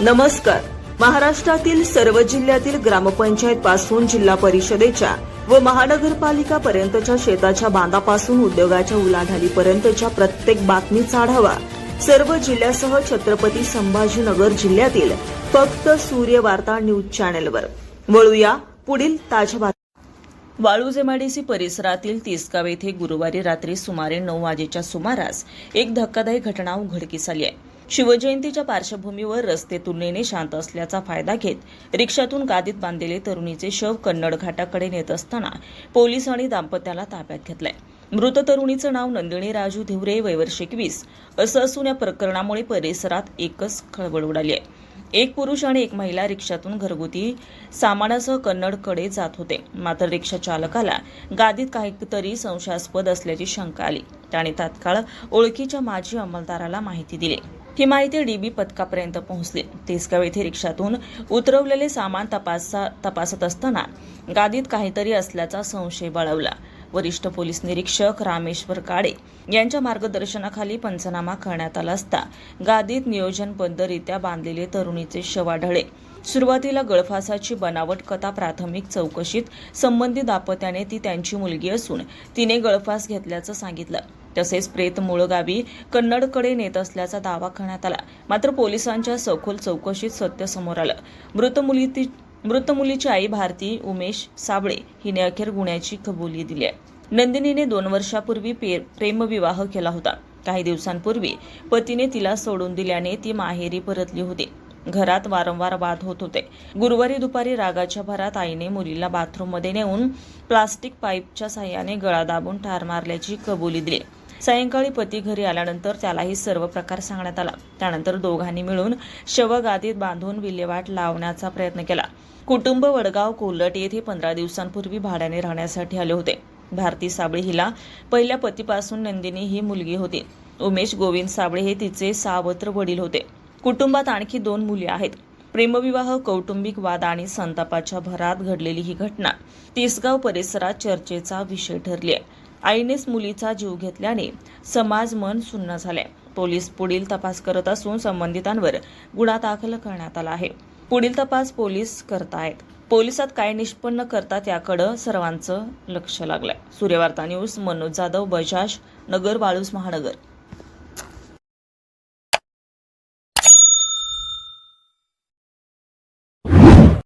नमस्कार. महाराष्ट्रातील सर्व जिल्ह्यातील ग्रामपंचायत पासून जिल्हा परिषदेच्या व महानगरपालिका पर्यंतच्या शेताच्या बांधापासून उद्योगाच्या उलाढालीपर्यंतच्या प्रत्येक बातमीचा आढावा सर्व जिल्ह्यासह छत्रपती संभाजीनगर जिल्ह्यातील फक्त सूर्य वार्ता न्यूज चॅनेलवर. वळूया पुढील ताज्या बातम्या. वाळूज एमआयडीसी परिसरातील तिसगाव येथे गुरुवारी रात्री सुमारे 9 वाजेच्या सुमारास एक धक्कादायक घटना उघडकीस आली आहे. शिवजयंतीच्या पार्श्वभूमीवर रस्ते तुलनेने शांत असल्याचा फायदा घेत रिक्षातून गादीत बांधलेले तरुणीचे शव कन्नड घाटाकडे नेत असताना पोलिसांनी दाम्पत्याला ताब्यात घेतलंय. मृत तरुणीचं नाव नंदिनी राजू धिवरे, वय वर्ष 21 असं असून या प्रकरणामुळे परिसरात एकच खळबळ उडाली आहे. एक पुरुष आणि एक महिला रिक्षातून घरगुती सामानासह कन्नडकडे जात होते. मात्र रिक्षा चालकाला गादीत काहीतरी संशयास्पद असल्याची शंका आली. त्याने तात्काळ ओळखीच्या माजी अंमलदाराला माहिती दिली. ही माहिती डीबी पथकापर्यंत पोहोचली. तिसगाव येथे रिक्षातून उतरवलेले सामान तपासत असताना गादीत काहीतरी असल्याचा संशय बळावला. वरिष्ठ पोलीस निरीक्षक रामेश्वर काळे यांच्या मार्गदर्शनाखाली पंचनामा करण्यात आला असता गादीत नियोजनबद्धरित्या बांधलेले तरुणीचे शव आढळले. सुरुवातीला गळफासाची बनावट कथा प्राथमिक चौकशीत संबंधित दाम्पत्याने ती त्यांची मुलगी असून तिने गळफास घेतल्याचं सांगितलं. तसेच प्रेत मूळ गावी कन्नडकडे नेत असल्याचा दावा करण्यात आला. मात्र पोलिसांच्या सखोल चौकशीत सत्य समोर आलं. मृत मुलीची आई भारती उमेश साबळे हिने अखेर गुन्ह्याची कबुली दिली आहे. नंदिनीने 2 वर्षापूर्वी प्रेमविवाह केला होता. काही दिवसांपूर्वी पतीने तिला सोडून दिल्याने ती माहेरी परतली होती. घरात वारंवार वाद होत होते. गुरुवारी दुपारी रागाच्या भरात आईने मुलीला बाथरूममध्ये नेऊन प्लास्टिक पाईपच्या साह्याने गळा दाबून ठार मारल्याची कबुली दिली. सायंकाळी पती घरी आल्यानंतर त्यालाही सर्व प्रकार सांगण्यात आला. त्यानंतर दोघांनी मिळून शव गादीत बांधून विल्हेवाट लावण्याचा प्रयत्न केला. कुटुंब वडगाव कोल्हट येथे 15 दिवसांपूर्वी भाड्याने राहण्यासाठी आले होते. भारती साबळे हिला पहिल्या पतीपासून नंदिनी ही मुलगी होती. उमेश गोविंद साबळे हे तिचे सावत्र वडील होते. कुटुंबात आणखी 2 मुली आहेत. प्रेमविवाह, कौटुंबिक वाद आणि संतापाच्या भरात घडलेली ही घटना तिसगाव परिसरात चर्चेचा विषय ठरली आहे. आईनेच मुलीचा जीव घेतल्याने समाज मन सुन्न झालाय. पोलीस पुढील तपास करत असून संबंधितांवर गुन्हा दाखल करण्यात आला आहे. पुढील तपास पोलीस करतायत. पोलिसात काय निष्पन्न करतात याकडे सर्वांचं लक्ष लागलंय. सूर्यवार्ता न्यूज, मनोज जाधव, बजाज नगर, वाळूज महानगर.